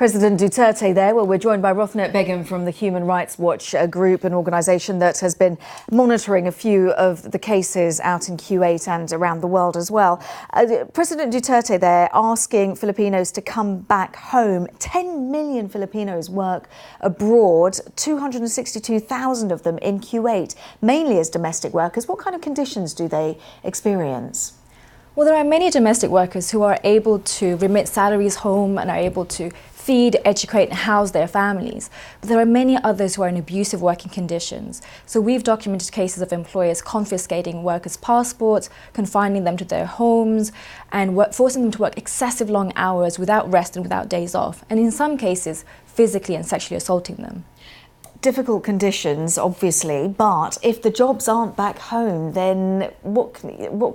President Duterte there. Well, we're joined by Rothna Begum from the Human Rights Watch group, an organisation that has been monitoring a few of the cases out in Kuwait and around the world as well. President Duterte there asking Filipinos to come back home. 10 million Filipinos work abroad, 262,000 of them in Kuwait, mainly as domestic workers. What kind of conditions do they experience? Well, there are many domestic workers who are able to remit salaries home and are able to feed, educate and house their families. But there are many others who are in abusive working conditions. So we've documented cases of employers confiscating workers' passports, confining them to their homes and forcing them to work excessive long hours without rest and without days off. And in some cases, physically and sexually assaulting them. Difficult conditions, obviously, but if the jobs aren't back home, then what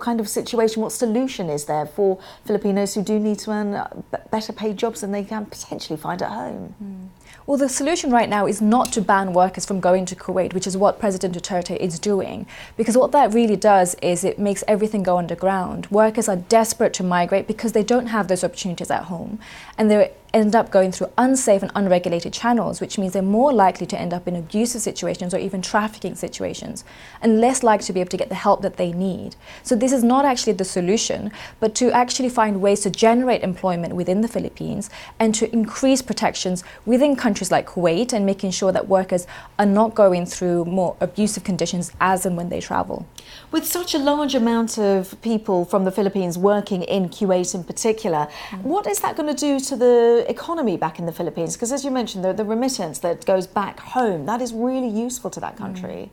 kind of situation, what solution is there for Filipinos who do need to earn better paid jobs than they can potentially find at home? Well, the solution right now is not to ban workers from going to Kuwait, which is what President Duterte is doing, because what that really does is it makes everything go underground. Workers are desperate to migrate because they don't have those opportunities at home, and they end up going through unsafe and unregulated channels, which means they're more likely to end up in abusive situations or even trafficking situations, and less likely to be able to get the help that they need. So this is not actually the solution, but to actually find ways to generate employment within the Philippines and to increase protections within countries like Kuwait and making sure that workers are not going through more abusive conditions as and when they travel. With such a large amount of people from the Philippines working in Kuwait in particular, what is that going to do to the economy back in the Philippines? Because as you mentioned, the remittance that goes back home, that is really useful to that country.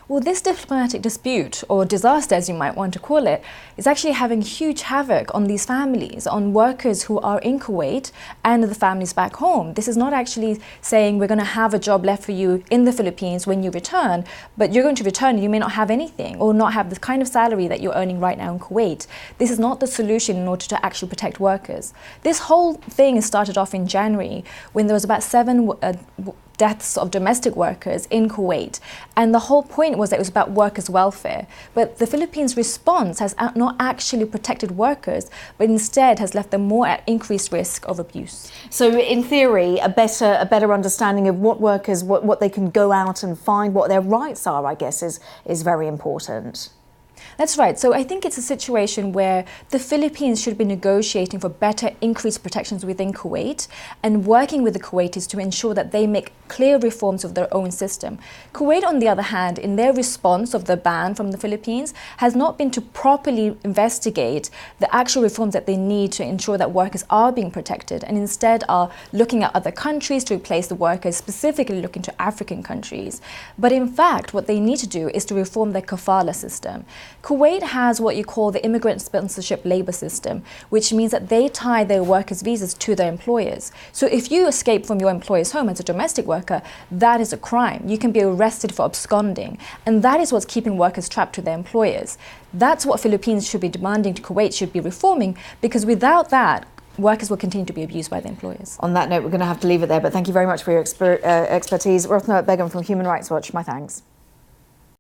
Well, this diplomatic dispute, or disaster as you might want to call it, is actually having huge havoc on these families, on workers who are in Kuwait and the families back home. This is not actually saying we're going to have a job left for you in the Philippines when you return, but you're going to return and you may not have anything or not have the kind of salary that you're earning right now in Kuwait. This is not the solution in order to actually protect workers. This whole thing started off in January when there was about 7 deaths of domestic workers in Kuwait, and the whole point was that it was about workers' welfare. But the Philippines' response has not actually protected workers, but instead has left them more at increased risk of abuse. So in theory, a better understanding of what workers, what they can go out and find, what their rights are, I guess, is very important. That's right. So I think it's a situation where the Philippines should be negotiating for better increased protections within Kuwait and working with the Kuwaitis to ensure that they make clear reforms of their own system. Kuwait, on the other hand, in their response of the ban from the Philippines, has not been to properly investigate the actual reforms that they need to ensure that workers are being protected, and instead are looking at other countries to replace the workers, specifically looking to African countries. But in fact, what they need to do is to reform their kafala system. Kuwait has what you call the immigrant sponsorship labor system, which means that they tie their workers' visas to their employers. So if you escape from your employer's home as a domestic worker, that is a crime. You can be arrested for absconding. And that is what's keeping workers trapped to their employers. That's what Philippines should be demanding to Kuwait, should be reforming, because without that, workers will continue to be abused by their employers. On that note, we're going to have to leave it there, but thank you very much for your expertise. Rothna Begum from Human Rights Watch, my thanks.